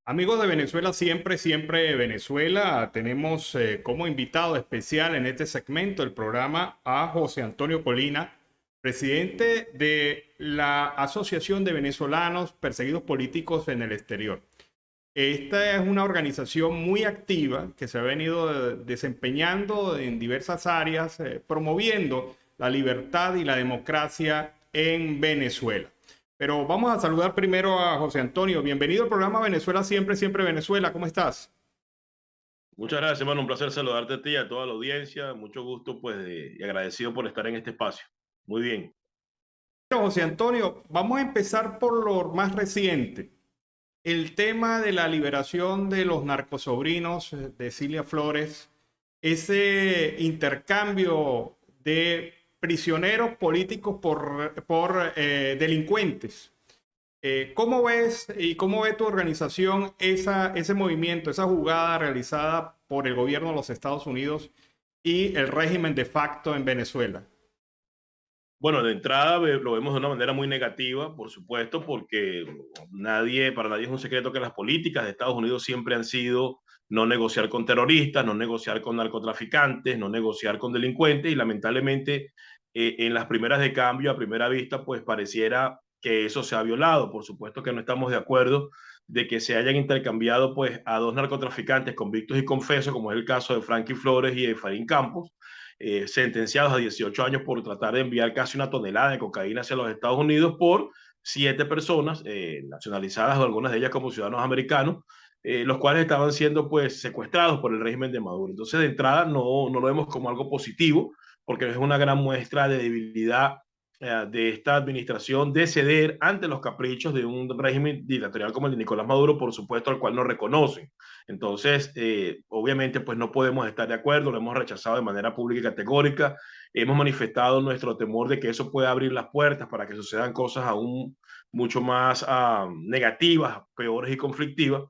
Amigos de Venezuela, siempre Venezuela, tenemos como invitado especial en este segmento del programa a José Antonio Colina, presidente de la Asociación de Venezolanos Perseguidos Políticos en el Exterior. Esta es una organización muy activa que se ha venido desempeñando en diversas áreas, promoviendo la libertad y la democracia en Venezuela. Pero vamos a saludar primero a José Antonio. Bienvenido al programa Venezuela Siempre Venezuela. ¿Cómo estás? Muchas gracias, hermano. Un placer saludarte a ti y a toda la audiencia. Mucho gusto, pues, y agradecido por estar en este espacio. Muy bien. Bueno, José Antonio, vamos a empezar por lo más reciente. El tema de la liberación de los narcosobrinos de Cilia Flores, ese intercambio de prisioneros políticos por delincuentes. ¿Cómo ves y cómo ve tu organización ese movimiento, esa jugada realizada por el gobierno de los Estados Unidos y el régimen de facto en Venezuela? Bueno, de entrada lo vemos de una manera muy negativa, por supuesto, porque para nadie es un secreto que las políticas de Estados Unidos siempre han sido no negociar con terroristas, no negociar con narcotraficantes, no negociar con delincuentes y lamentablemente en las primeras de cambio, a primera vista, pues pareciera que eso se ha violado. Por supuesto que no estamos de acuerdo de que se hayan intercambiado pues a dos narcotraficantes convictos y confesos, como es el caso de Frankie Flores y de Farín Campos, sentenciados a 18 años por tratar de enviar casi una tonelada de cocaína hacia los Estados Unidos por 7 personas nacionalizadas, o algunas de ellas como ciudadanos americanos, los cuales estaban siendo pues secuestrados por el régimen de Maduro. Entonces, de entrada, no lo vemos como algo positivo, porque es una gran muestra de debilidad de esta administración de ceder ante los caprichos de un régimen dictatorial como el de Nicolás Maduro, por supuesto, al cual no reconocen. Entonces, obviamente, pues no podemos estar de acuerdo, lo hemos rechazado de manera pública y categórica, hemos manifestado nuestro temor de que eso pueda abrir las puertas para que sucedan cosas aún mucho más negativas, peores y conflictivas.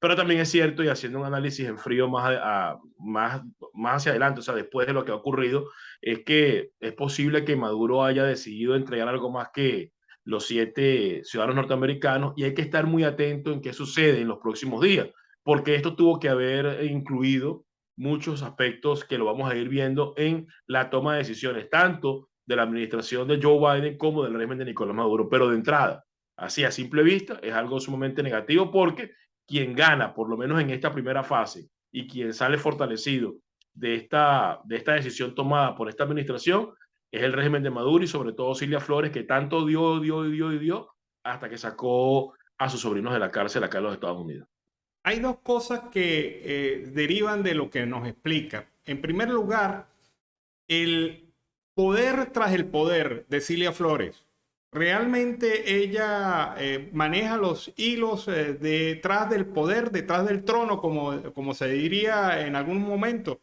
Pero también es cierto, y haciendo un análisis en frío más hacia adelante, o sea, después de lo que ha ocurrido, es que es posible que Maduro haya decidido entregar algo más que los 7 ciudadanos norteamericanos y hay que estar muy atento en qué sucede en los próximos días, porque esto tuvo que haber incluido muchos aspectos que lo vamos a ir viendo en la toma de decisiones, tanto de la administración de Joe Biden como del régimen de Nicolás Maduro. Pero de entrada, así a simple vista, es algo sumamente negativo porque quien gana, por lo menos en esta primera fase, y quien sale fortalecido de esta decisión tomada por esta administración, es el régimen de Maduro y sobre todo Cilia Flores, que tanto dio, hasta que sacó a sus sobrinos de la cárcel acá en los Estados Unidos. Hay dos cosas que derivan de lo que nos explica. En primer lugar, el poder tras el poder de Cilia Flores. Realmente ella maneja los hilos detrás del poder, detrás del trono, como se diría en algún momento.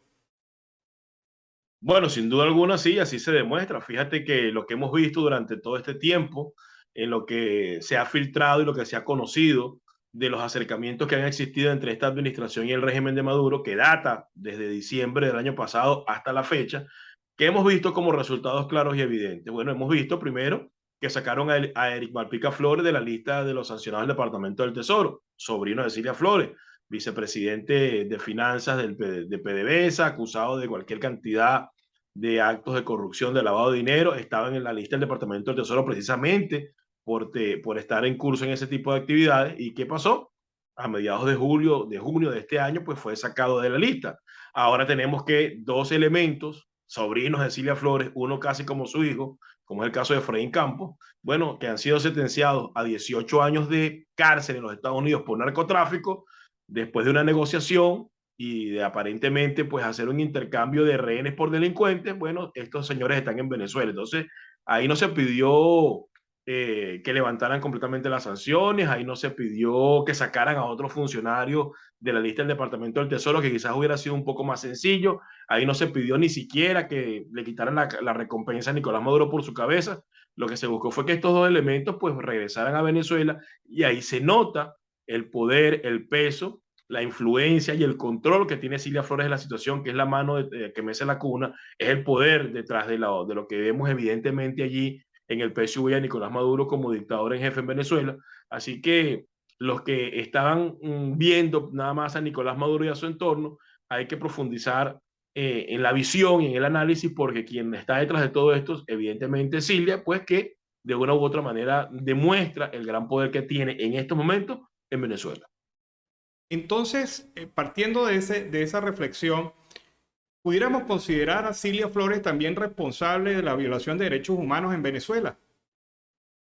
Bueno, sin duda alguna, sí, así se demuestra. Fíjate que lo que hemos visto durante todo este tiempo, en lo que se ha filtrado y lo que se ha conocido de los acercamientos que han existido entre esta administración y el régimen de Maduro, que data desde diciembre del año pasado hasta la fecha, que hemos visto como resultados claros y evidentes. Bueno, hemos visto primero que sacaron a Eric Malpica Flores de la lista de los sancionados del Departamento del Tesoro, sobrino de Cilia Flores, vicepresidente de finanzas de PDVSA, acusado de cualquier cantidad de actos de corrupción, de lavado de dinero, estaban en la lista del Departamento del Tesoro precisamente por estar en curso en ese tipo de actividades. ¿Y qué pasó? A mediados de junio de este año, pues fue sacado de la lista. Ahora tenemos que dos elementos, sobrinos de Cilia Flores, uno casi como su hijo, como es el caso de Efraín Campos, bueno, que han sido sentenciados a 18 años de cárcel en los Estados Unidos por narcotráfico, después de una negociación y de aparentemente pues hacer un intercambio de rehenes por delincuentes. Bueno, estos señores están en Venezuela. Entonces, ahí no se pidió que levantaran completamente las sanciones, ahí no se pidió que sacaran a otros funcionarios de la lista del Departamento del Tesoro, que quizás hubiera sido un poco más sencillo, ahí no se pidió ni siquiera que le quitaran la recompensa a Nicolás Maduro por su cabeza. Lo que se buscó fue que estos dos elementos pues regresaran a Venezuela y ahí se nota el poder, el peso, la influencia y el control que tiene Cilia Flores de la situación, que es la mano que mece la cuna, es el poder detrás de lo que vemos evidentemente allí en el PSUV a Nicolás Maduro como dictador en jefe en Venezuela. Así que los que estaban viendo nada más a Nicolás Maduro y a su entorno, hay que profundizar en la visión y en el análisis, porque quien está detrás de todo esto, evidentemente Cilia, pues que de una u otra manera demuestra el gran poder que tiene en estos momentos en Venezuela. Entonces, partiendo de esa reflexión, ¿pudiéramos considerar a Cilia Flores también responsable de la violación de derechos humanos en Venezuela?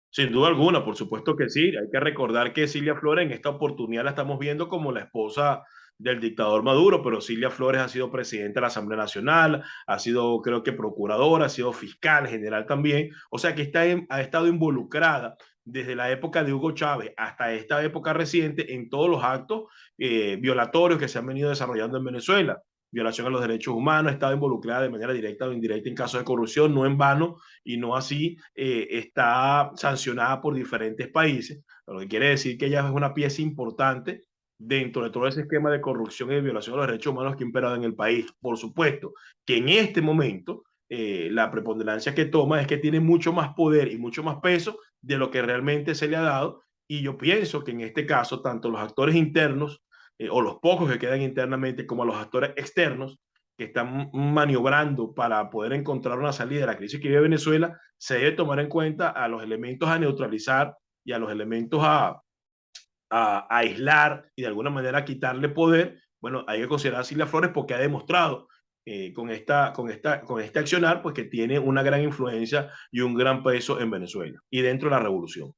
Sin duda alguna, por supuesto que sí. Hay que recordar que Cilia Flores en esta oportunidad la estamos viendo como la esposa del dictador Maduro, pero Cilia Flores ha sido presidenta de la Asamblea Nacional, ha sido, creo que, procuradora, ha sido fiscal general también. O sea que ha estado involucrada desde la época de Hugo Chávez hasta esta época reciente en todos los actos violatorios que se han venido desarrollando en Venezuela. Violación a los derechos humanos, ha estado involucrada de manera directa o indirecta en casos de corrupción, no en vano, y no así está sancionada por diferentes países, lo que quiere decir que ella es una pieza importante dentro de todo ese esquema de corrupción y de violación a los derechos humanos que ha imperado en el país. Por supuesto que en este momento la preponderancia que toma es que tiene mucho más poder y mucho más peso de lo que realmente se le ha dado, y yo pienso que en este caso tanto los actores internos o los pocos que quedan internamente como los actores externos que están maniobrando para poder encontrar una salida de la crisis que vive Venezuela, se debe tomar en cuenta a los elementos a neutralizar y a los elementos a aislar y de alguna manera quitarle poder. Bueno, hay que considerar a Silvia Flores porque ha demostrado con este accionar pues que tiene una gran influencia y un gran peso en Venezuela y dentro de la revolución.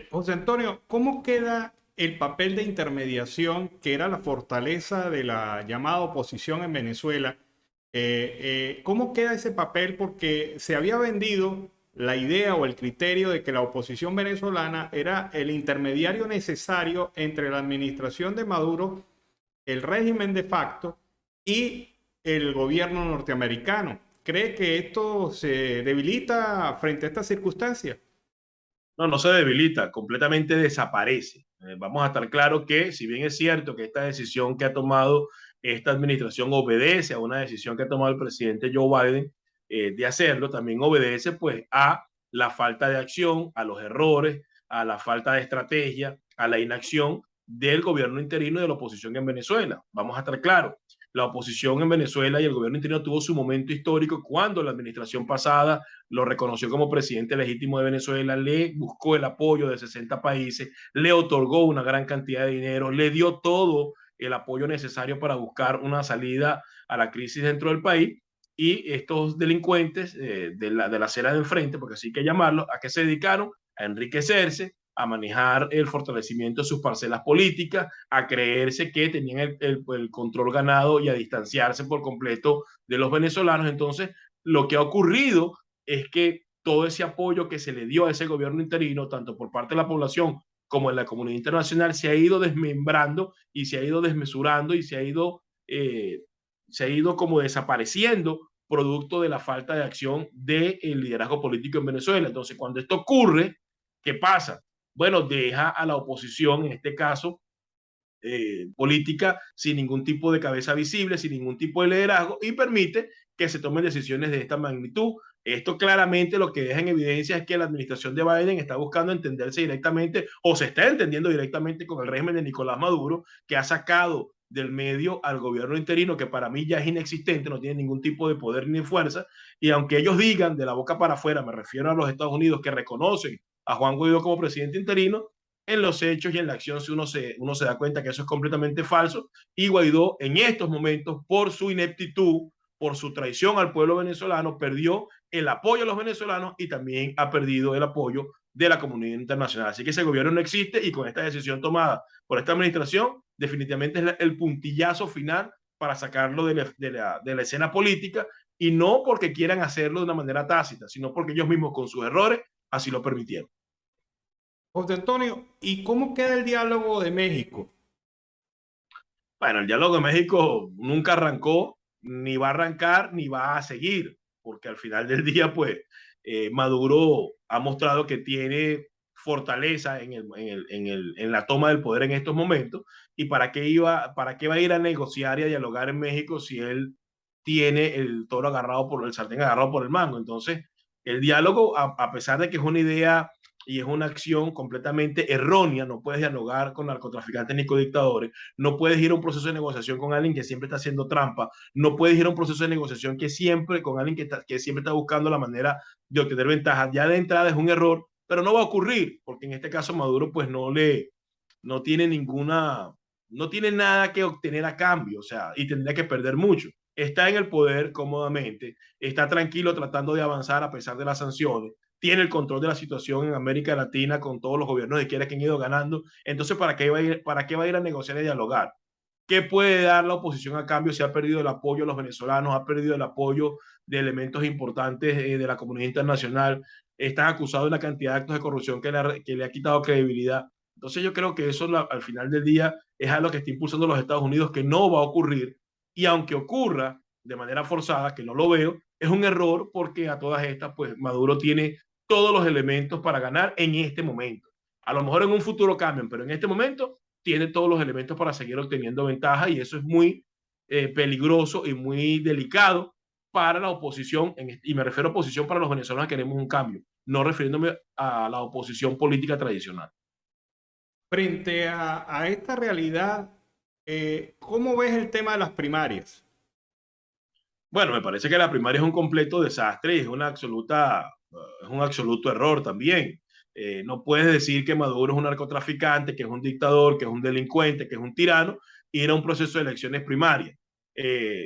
José Antonio, ¿cómo queda el papel de intermediación que era la fortaleza de la llamada oposición en Venezuela? ¿Cómo queda ese papel? Porque se había vendido la idea o el criterio de que la oposición venezolana era el intermediario necesario entre la administración de Maduro, el régimen de facto y el gobierno norteamericano. ¿Cree que esto se debilita frente a estas circunstancias? No, no se debilita, completamente desaparece. Vamos a estar claros que, si bien es cierto que esta decisión que ha tomado esta administración obedece a una decisión que ha tomado el presidente Joe Biden de hacerlo, también obedece pues a la falta de acción, a los errores, a la falta de estrategia, a la inacción del gobierno interino y de la oposición en Venezuela. Vamos a estar claros. La oposición en Venezuela y el gobierno interino tuvo su momento histórico cuando la administración pasada lo reconoció como presidente legítimo de Venezuela, le buscó el apoyo de 60 países, le otorgó una gran cantidad de dinero, le dio todo el apoyo necesario para buscar una salida a la crisis dentro del país. Y estos delincuentes de la acera de enfrente, porque así hay que llamarlos, ¿a qué se dedicaron? A enriquecerse, a manejar el fortalecimiento de sus parcelas políticas, a creerse que tenían el control ganado y a distanciarse por completo de los venezolanos. Entonces, lo que ha ocurrido es que todo ese apoyo que se le dio a ese gobierno interino, tanto por parte de la población como en la comunidad internacional, se ha ido desmembrando y se ha ido desmesurando y se ha ido como desapareciendo producto de la falta de acción del liderazgo político en Venezuela. Entonces, cuando esto ocurre, ¿qué pasa? Bueno, deja a la oposición, en este caso, política, sin ningún tipo de cabeza visible, sin ningún tipo de liderazgo, y permite que se tomen decisiones de esta magnitud. Esto claramente lo que deja en evidencia es que la administración de Biden está buscando entenderse directamente o se está entendiendo directamente con el régimen de Nicolás Maduro, que ha sacado del medio al gobierno interino, que para mí ya es inexistente, no tiene ningún tipo de poder ni fuerza, y aunque ellos digan de la boca para afuera, me refiero a los Estados Unidos, que reconocen a Juan Guaidó como presidente interino, en los hechos y en la acción si uno se da cuenta que eso es completamente falso, y Guaidó en estos momentos, por su ineptitud, por su traición al pueblo venezolano, perdió el apoyo a los venezolanos y también ha perdido el apoyo de la comunidad internacional. Así que ese gobierno no existe, y con esta decisión tomada por esta administración, definitivamente es el puntillazo final para sacarlo de la escena política, y no porque quieran hacerlo de una manera tácita, sino porque ellos mismos con sus errores así lo permitieron. José Antonio, ¿y cómo queda el diálogo de México? Bueno, el diálogo de México nunca arrancó, ni va a arrancar, ni va a seguir, porque al final del día, pues, Maduro ha mostrado que tiene fortaleza en la toma del poder en estos momentos. ¿Y para qué va a ir a negociar y a dialogar en México si él tiene el sartén agarrado por el mango? Entonces, el diálogo, a pesar de que es una idea y es una acción completamente errónea. No puedes dialogar con narcotraficantes ni con dictadores, no puedes ir a un proceso de negociación con alguien que siempre está haciendo trampa, no puedes ir a un proceso de negociación que siempre con alguien que siempre está buscando la manera de obtener ventajas. Ya de entrada es un error, pero no va a ocurrir, porque en este caso Maduro pues no tiene ninguna, no tiene nada que obtener a cambio, o sea, y tendría que perder mucho. Está en el poder cómodamente, está tranquilo tratando de avanzar a pesar de las sanciones, tiene el control de la situación en América Latina con todos los gobiernos de izquierda que han ido ganando. Entonces, ¿para qué va a ir a negociar y dialogar? ¿Qué puede dar la oposición a cambio si ha perdido el apoyo de los venezolanos, ha perdido el apoyo de elementos importantes de la comunidad internacional? Están acusados de una cantidad de actos de corrupción que le ha quitado credibilidad. Entonces yo creo que eso al final del día es algo que está impulsando los Estados Unidos, que no va a ocurrir. Y aunque ocurra de manera forzada, que no lo veo, es un error porque a todas estas, pues Maduro tiene todos los elementos para ganar en este momento. A lo mejor en un futuro cambian, pero en este momento tiene todos los elementos para seguir obteniendo ventaja y eso es muy peligroso y muy delicado para la oposición, y me refiero a oposición para los venezolanos que queremos un cambio, no refiriéndome a la oposición política tradicional. Frente a esta realidad, ¿cómo ves el tema de las primarias? Bueno, me parece que la primaria es un completo desastre y es un absoluto error también. No puedes decir que Maduro es un narcotraficante, que es un dictador, que es un delincuente, que es un tirano, y ir a un proceso de elecciones primarias.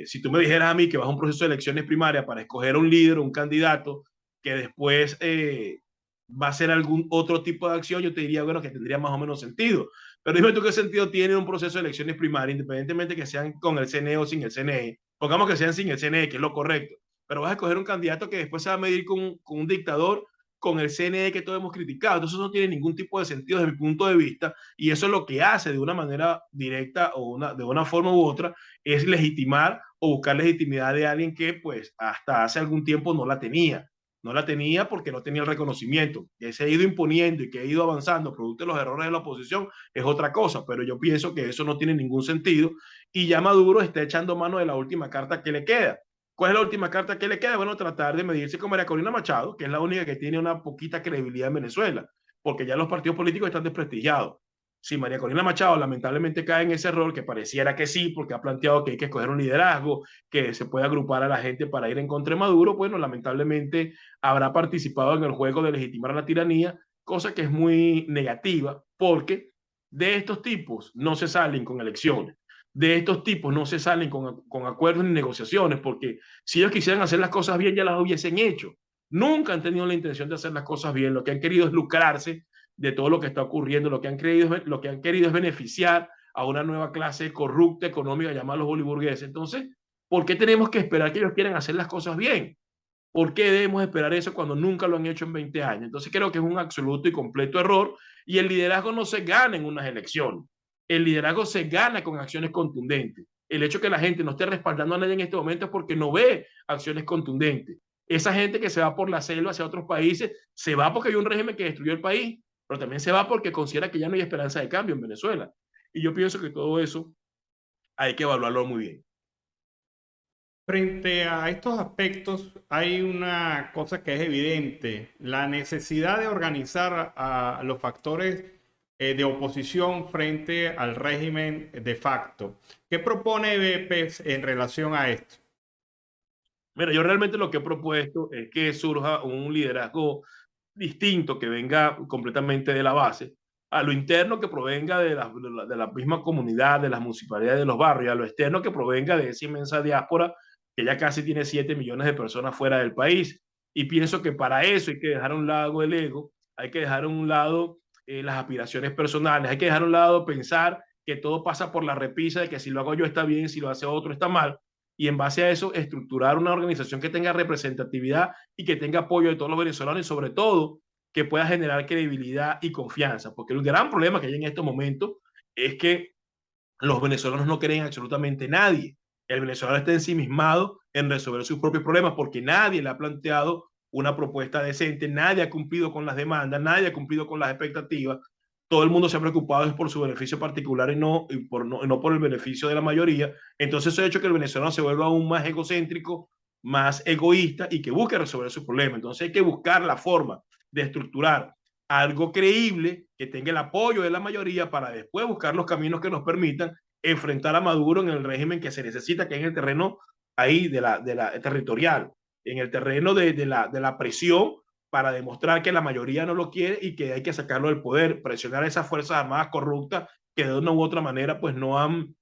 Si tú me dijeras a mí que vas a un proceso de elecciones primarias para escoger un líder, un candidato, que después va a ser algún otro tipo de acción, yo te diría, bueno, que tendría más o menos sentido. Pero dime tú qué sentido tiene un proceso de elecciones primarias, independientemente que sean con el CNE o sin el CNE. Pongamos que sean sin el CNE, que es lo correcto. Pero vas a escoger un candidato que después se va a medir con un dictador, con el CNE que todos hemos criticado. Entonces no tiene ningún tipo de sentido desde mi punto de vista. Y eso es lo que hace de una manera directa o de una forma u otra, es legitimar o buscar legitimidad de alguien que pues hasta hace algún tiempo no la tenía. No la tenía porque no tenía el reconocimiento. Que se ha ido imponiendo y que ha ido avanzando producto de los errores de la oposición es otra cosa, pero yo pienso que eso no tiene ningún sentido y ya Maduro está echando mano de la última carta que le queda. ¿Cuál es la última carta que le queda? Bueno, tratar de medirse con María Corina Machado, que es la única que tiene una poquita credibilidad en Venezuela, porque ya los partidos políticos están desprestigiados. Si María Corina Machado lamentablemente cae en ese error, que pareciera que sí, porque ha planteado que hay que escoger un liderazgo, que se puede agrupar a la gente para ir en contra de Maduro, bueno, lamentablemente habrá participado en el juego de legitimar la tiranía, cosa que es muy negativa, porque de estos tipos no se salen con elecciones, de estos tipos no se salen con acuerdos ni negociaciones, porque si ellos quisieran hacer las cosas bien, ya las hubiesen hecho. Nunca han tenido la intención de hacer las cosas bien, lo que han querido es lucrarse de todo lo que está ocurriendo, lo que han querido es beneficiar a una nueva clase corrupta económica llamada los boliburgueses. Entonces, ¿por qué tenemos que esperar que ellos quieran hacer las cosas bien? ¿Por qué debemos esperar eso cuando nunca lo han hecho en 20 años? Entonces creo que es un absoluto y completo error y el liderazgo no se gana en unas elecciones. El liderazgo se gana con acciones contundentes. El hecho que la gente no esté respaldando a nadie en este momento es porque no ve acciones contundentes. Esa gente que se va por la selva hacia otros países, se va porque hay un régimen que destruyó el país, pero también se va porque considera que ya no hay esperanza de cambio en Venezuela. Y yo pienso que todo eso hay que evaluarlo muy bien. Frente a estos aspectos, hay una cosa que es evidente, la necesidad de organizar a los factores de oposición frente al régimen de facto. ¿Qué propone BEPES en relación a esto? Mira, yo realmente lo que he propuesto es que surja un liderazgo distinto que venga completamente de la base, a lo interno que provenga de la misma comunidad, de las municipalidades, de los barrios, a lo externo que provenga de esa inmensa diáspora que ya casi tiene 7 millones de personas fuera del país. Y pienso que para eso hay que dejar a un lado el ego, hay que dejar a un lado las aspiraciones personales, hay que dejar a un lado pensar que todo pasa por la repisa de que si lo hago yo está bien, si lo hace otro está mal, y en base a eso estructurar una organización que tenga representatividad y que tenga apoyo de todos los venezolanos y sobre todo que pueda generar credibilidad y confianza, porque el gran problema que hay en estos momentos es que los venezolanos no creen absolutamente nadie. El venezolano está ensimismado en resolver sus propios problemas porque nadie le ha planteado una propuesta decente, nadie ha cumplido con las demandas, nadie ha cumplido con las expectativas. Todo el mundo se ha preocupado por su beneficio particular y no por el beneficio de la mayoría. Entonces eso ha hecho que el venezolano se vuelva aún más egocéntrico, más egoísta y que busque resolver sus problemas. Entonces hay que buscar la forma de estructurar algo creíble, que tenga el apoyo de la mayoría para después buscar los caminos que nos permitan enfrentar a Maduro en el régimen que se necesita, que es en el terreno ahí de la territorial, en el terreno de la presión para demostrar que la mayoría no lo quiere y que hay que sacarlo del poder, presionar a esas Fuerzas Armadas corruptas que de una u otra manera pues no han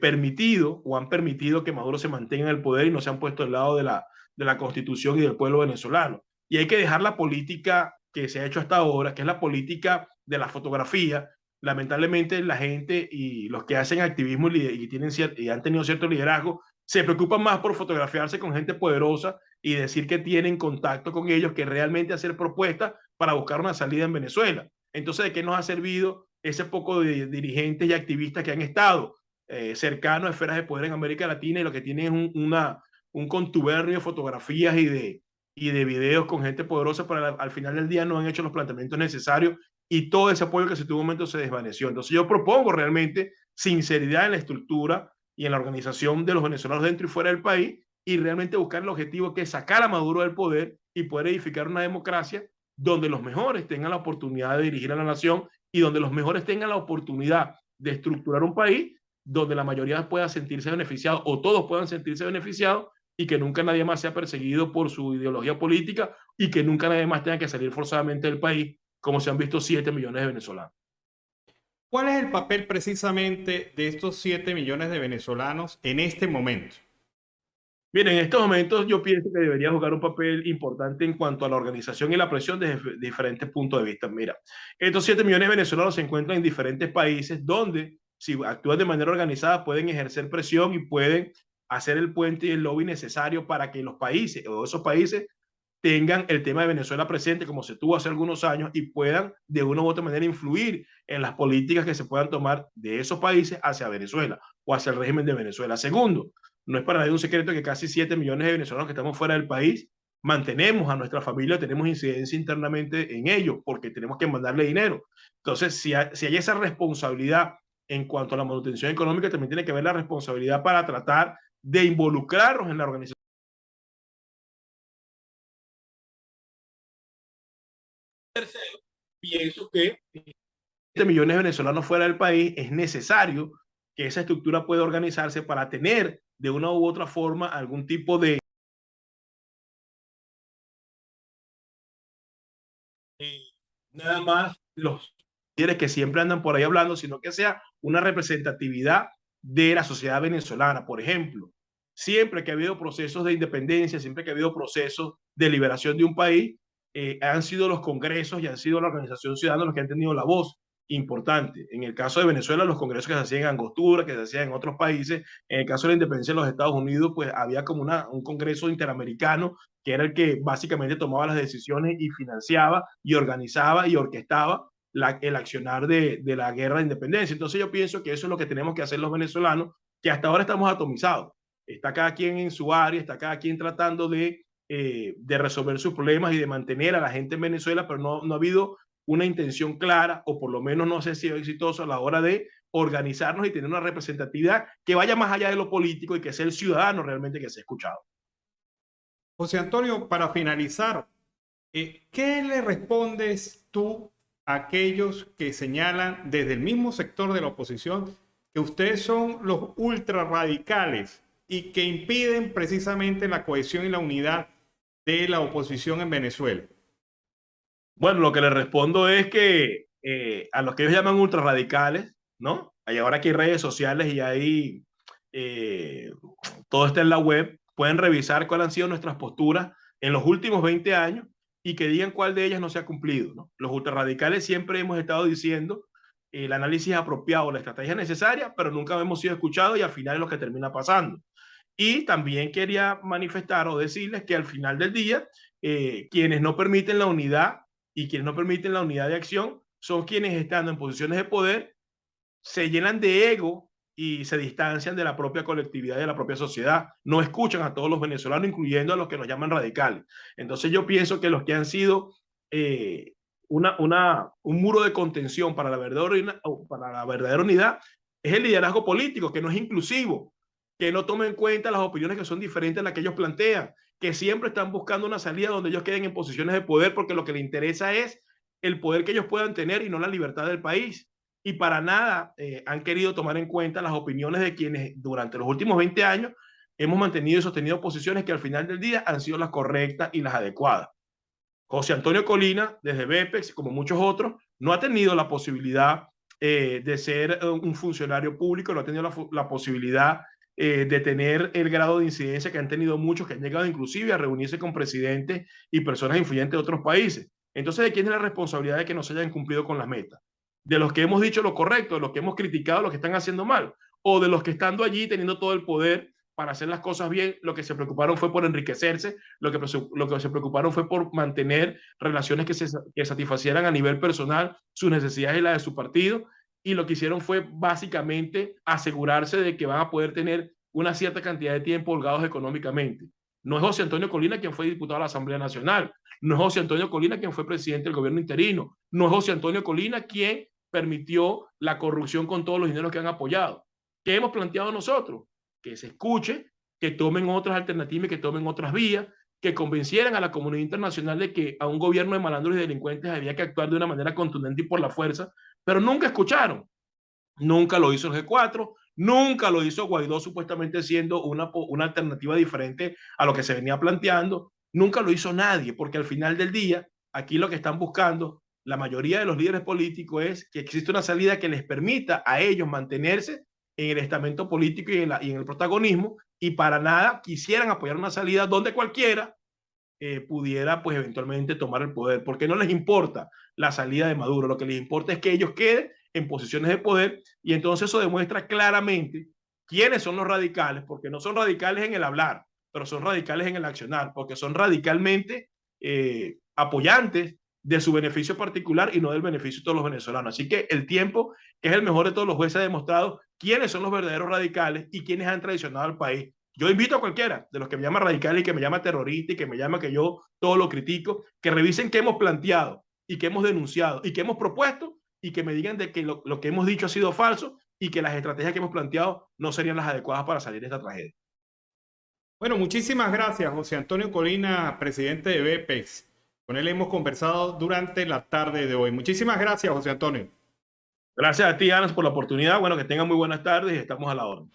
permitido o han permitido que Maduro se mantenga en el poder y no se han puesto al lado de la Constitución y del pueblo venezolano. Y hay que dejar la política que se ha hecho hasta ahora, que es la política de la fotografía. Lamentablemente la gente y los que hacen activismo y han tenido cierto liderazgo se preocupan más por fotografiarse con gente poderosa y decir que tienen contacto con ellos que realmente hacer propuestas para buscar una salida en Venezuela. Entonces, ¿de qué nos ha servido ese poco de dirigentes y activistas que han estado cercanos a esferas de poder en América Latina y lo que tienen es un contubernio de fotografías y de videos con gente poderosa, pero al final del día no han hecho los planteamientos necesarios y todo ese apoyo que se tuvo en un momento se desvaneció. Entonces yo propongo realmente sinceridad en la estructura y en la organización de los venezolanos dentro y fuera del país y realmente buscar el objetivo que es sacar a Maduro del poder y poder edificar una democracia donde los mejores tengan la oportunidad de dirigir a la nación y donde los mejores tengan la oportunidad de estructurar un país donde la mayoría pueda sentirse beneficiado o todos puedan sentirse beneficiados y que nunca nadie más sea perseguido por su ideología política y que nunca nadie más tenga que salir forzadamente del país, como se han visto 7 millones de venezolanos. ¿Cuál es el papel precisamente de estos 7 millones de venezolanos en este momento? Miren, en estos momentos yo pienso que debería jugar un papel importante en cuanto a la organización y la presión desde diferentes puntos de vista. Mira, estos 7 millones de venezolanos se encuentran en diferentes países donde, si actúan de manera organizada, pueden ejercer presión y pueden hacer el puente y el lobby necesario para que los países o esos países tengan el tema de Venezuela presente como se tuvo hace algunos años y puedan de una u otra manera influir en las políticas que se puedan tomar de esos países hacia Venezuela o hacia el régimen de Venezuela. Segundo, no es para nadie un secreto que casi 7 millones de venezolanos que estamos fuera del país mantenemos a nuestra familia, tenemos incidencia internamente en ello porque tenemos que mandarle dinero. Entonces, si hay esa responsabilidad en cuanto a la manutención económica, también tiene que haber la responsabilidad para tratar de involucrarnos en la organización. Tercero, pienso que 7 millones de venezolanos fuera del país es necesario que esa estructura pueda organizarse para tener de una u otra forma algún tipo de nada más los líderes que siempre andan por ahí hablando, sino que sea una representatividad de la sociedad venezolana. Por ejemplo, siempre que ha habido procesos de independencia, siempre que ha habido procesos de liberación de un país, han sido los congresos y han sido la organización ciudadana los que han tenido la voz importante. En el caso de Venezuela, los congresos que se hacían en Angostura, que se hacían en otros países. En el caso de la independencia de los Estados Unidos, pues había como un congreso interamericano que era el que básicamente tomaba las decisiones y financiaba y organizaba y orquestaba el accionar de la guerra de independencia. Entonces yo pienso que eso es lo que tenemos que hacer los venezolanos, que hasta ahora estamos atomizados. Está cada quien en su área, está cada quien tratando de resolver sus problemas y de mantener a la gente en Venezuela, pero no ha habido una intención clara, o por lo menos no sé si es exitoso a la hora de organizarnos y tener una representatividad que vaya más allá de lo político y que sea el ciudadano realmente que sea escuchado. José Antonio, para finalizar, ¿qué le respondes tú a aquellos que señalan desde el mismo sector de la oposición que ustedes son los ultrarradicales y que impiden precisamente la cohesión y la unidad de la oposición en Venezuela? Bueno, lo que le respondo es que a los que ellos llaman ultrarradicales, ¿no? Hay ahora aquí redes sociales y ahí todo está en la web, pueden revisar cuáles han sido nuestras posturas en los últimos 20 años y que digan cuál de ellas no se ha cumplido, ¿no? Los ultrarradicales siempre hemos estado diciendo el análisis apropiado, la estrategia necesaria, pero nunca hemos sido escuchados y al final es lo que termina pasando. Y también quería manifestar o decirles que al final del día, quienes no permiten la unidad y quienes no permiten la unidad de acción son quienes estando en posiciones de poder se llenan de ego y se distancian de la propia colectividad y de la propia sociedad. No escuchan a todos los venezolanos, incluyendo a los que nos llaman radicales. Entonces yo pienso que los que han sido un muro de contención para la verdadera unidad es el liderazgo político, que no es inclusivo, que no toma en cuenta las opiniones que son diferentes a las que ellos plantean, que siempre están buscando una salida donde ellos queden en posiciones de poder porque lo que les interesa es el poder que ellos puedan tener y no la libertad del país. Y para nada han querido tomar en cuenta las opiniones de quienes durante los últimos 20 años hemos mantenido y sostenido posiciones que al final del día han sido las correctas y las adecuadas. José Antonio Colina, desde BEPEX, como muchos otros, no ha tenido la posibilidad de ser un funcionario público, no ha tenido la posibilidad de tener el grado de incidencia que han tenido muchos, que han llegado inclusive a reunirse con presidentes y personas influyentes de otros países. Entonces, ¿de quién es la responsabilidad de que no se hayan cumplido con las metas? ¿De los que hemos dicho lo correcto, de los que hemos criticado lo que están haciendo mal? ¿O de los que estando allí teniendo todo el poder para hacer las cosas bien, lo que se preocuparon fue por enriquecerse, lo que se preocuparon fue por mantener relaciones que satisfacieran a nivel personal sus necesidades y las de su partido, y lo que hicieron fue básicamente asegurarse de que van a poder tener una cierta cantidad de tiempo holgados económicamente? No es José Antonio Colina quien fue diputado a la Asamblea Nacional, no es José Antonio Colina quien fue presidente del gobierno interino, no es José Antonio Colina quien permitió la corrupción con todos los dineros que han apoyado. ¿Qué hemos planteado nosotros? Que se escuche, que tomen otras alternativas, que tomen otras vías, que convencieran a la comunidad internacional de que a un gobierno de malandros y delincuentes había que actuar de una manera contundente y por la fuerza, pero nunca escucharon. Nunca lo hizo el G4, nunca lo hizo Guaidó, supuestamente siendo una alternativa diferente a lo que se venía planteando. Nunca lo hizo nadie, porque al final del día, aquí lo que están buscando la mayoría de los líderes políticos es que existe una salida que les permita a ellos mantenerse en el estamento político y en el protagonismo, y para nada quisieran apoyar una salida donde cualquiera pudiera pues eventualmente tomar el poder, porque no les importa la salida de Maduro, lo que les importa es que ellos queden en posiciones de poder, y entonces eso demuestra claramente quiénes son los radicales, porque no son radicales en el hablar, pero son radicales en el accionar, porque son radicalmente apoyantes de su beneficio particular y no del beneficio de todos los venezolanos. Así que el tiempo, que es el mejor de todos los jueces, ha demostrado quiénes son los verdaderos radicales y quiénes han traicionado al país. Yo invito a cualquiera de los que me llama radical y que me llama terrorista y que me llama que yo todo lo critico, que revisen qué hemos planteado y qué hemos denunciado y qué hemos propuesto, y que me digan de que lo que hemos dicho ha sido falso y que las estrategias que hemos planteado no serían las adecuadas para salir de esta tragedia. Bueno, muchísimas gracias, José Antonio Colina, presidente de BEPEX. Con él hemos conversado durante la tarde de hoy. Muchísimas gracias, José Antonio. Gracias a ti, Anas, por la oportunidad. Bueno, que tengan muy buenas tardes y estamos a la orden.